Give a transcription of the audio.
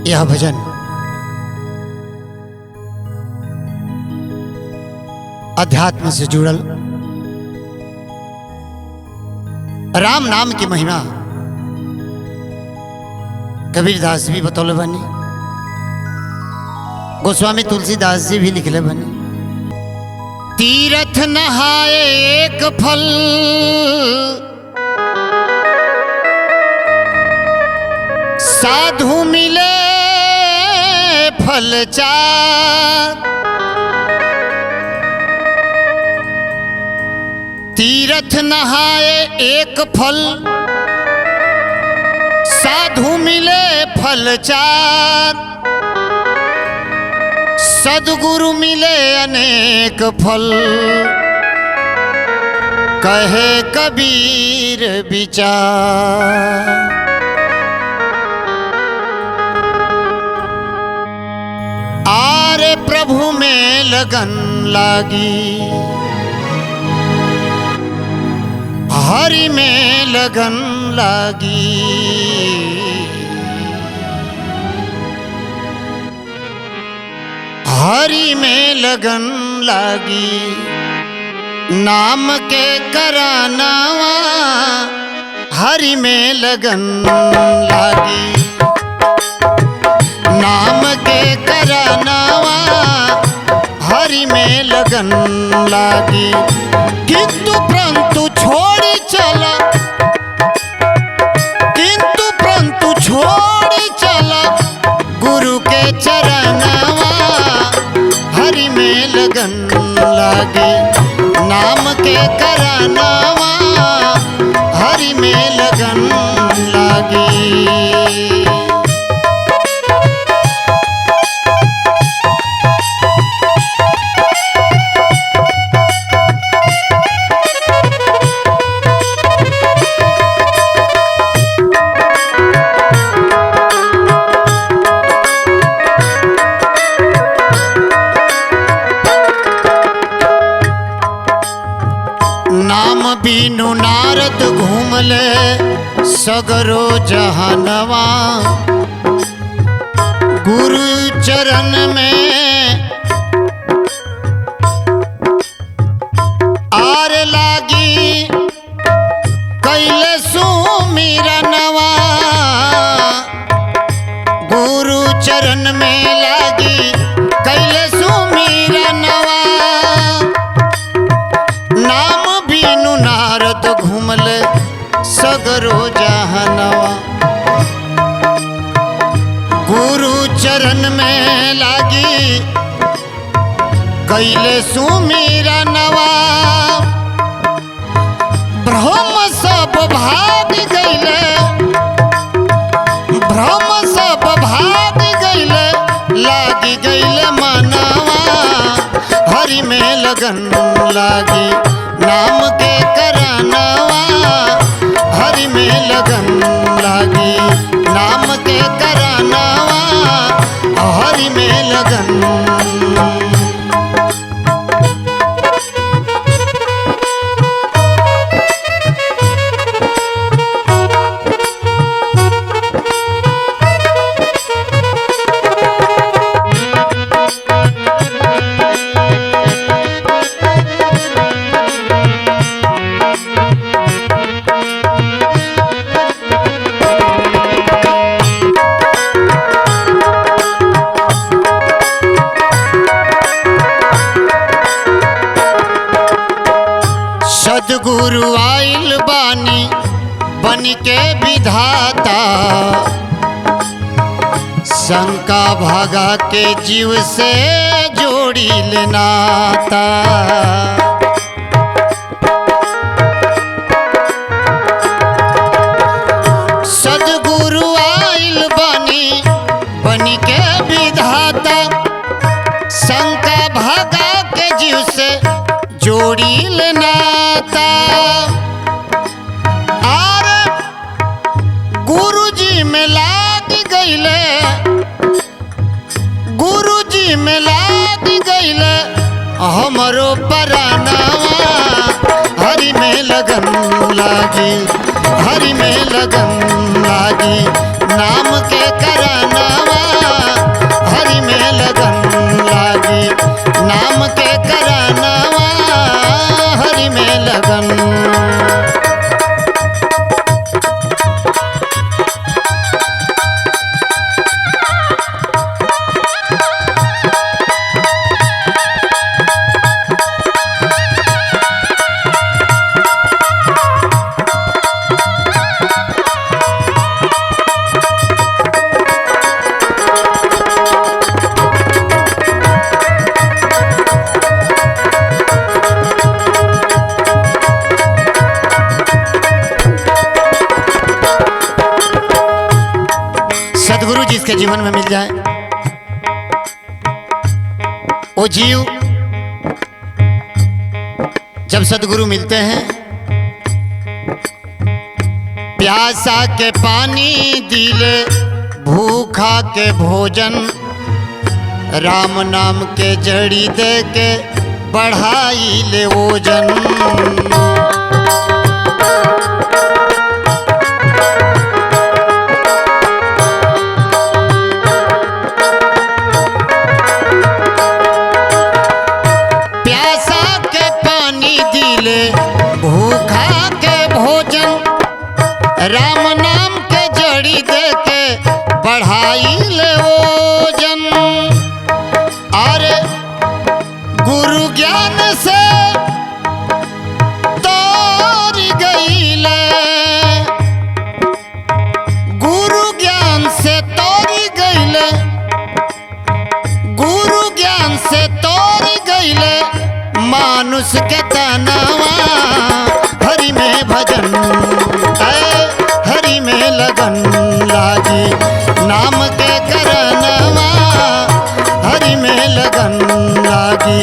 यह भजन अध्यात्म से जुड़ल राम नाम की महिमा कबीरदास भी बतौले बनी, गोस्वामी तुलसीदास जी भी लिखले बनी। तीरथ नहाए एक फल, साधु मिले फल चार। तीरथ नहाए एक फल, साधु मिले फल चार। सद्गुरु मिले अनेक फल, कहे कबीर विचार। आरे प्रभु में लगन लागी, हरि में लगन लागी। हरि में लगन लागी, नाम के करानावा। हरि में लगन लागी, नाम के करानावा। हरि में लगन लागी, किंतु परंतु छोड़ी चला, किंतु परंतु छोड़ी चला गुरु के चरणवा। हरि में लगन लागी, नाम के करानावा। हरि में लगन लागी। नाम बीनु नारद घूमले सगरो जहानवा। गुरु चरण में आर लागी, कैले सुमिरनवा। गुरु चरण में लागी, कैले सुमिरनवा। नाम बीनु नारद घूमले सगरो जहानवा। गुरु चरण में लागी, कैले सुमिरनवा। ब्रह्म सब भाग गईले, ब्रह्म सब भाग गईले, लागी गईले मनवा। हरि में लगन लागी, नाम के करानावा। हरि में लगन लागी, नाम के करानावा। हरि में लगन। सद्गुरु आइल बानी बन के विधाता। शंका भागा के जीव से जोड़ी लेनाता। सद्गुरु आइल बानी बन के विधाता। शंका भागा के जीव से जोड़ी लेनाता। आर गुरुजी में लाग गईले, गुरुजी में लाग गईले हमरो परानावा। हरि में लगन लागी, हरि में लगन लागी, नाम के करानावा। सदगुरु जिसके जीवन में मिल जाए वो जीव जब सदगुरु मिलते हैं प्यासा के पानी दिले भूखा के भोजन राम नाम के जड़ी दे के बढ़ाई ले ओजन। प्यासा के पानी दिले भूखा के भोजन राम नाम के जड़ी दे के बढ़ाई ले ओजन। और गुरु ज्ञान से तोर गईले गुरु ज्ञान से तोर गईले गुरु ज्ञान से तोर गईले मानुष के तनावा हरि में भजन हरि में लगन लागी नाम के करनवा हरि में लगन लागी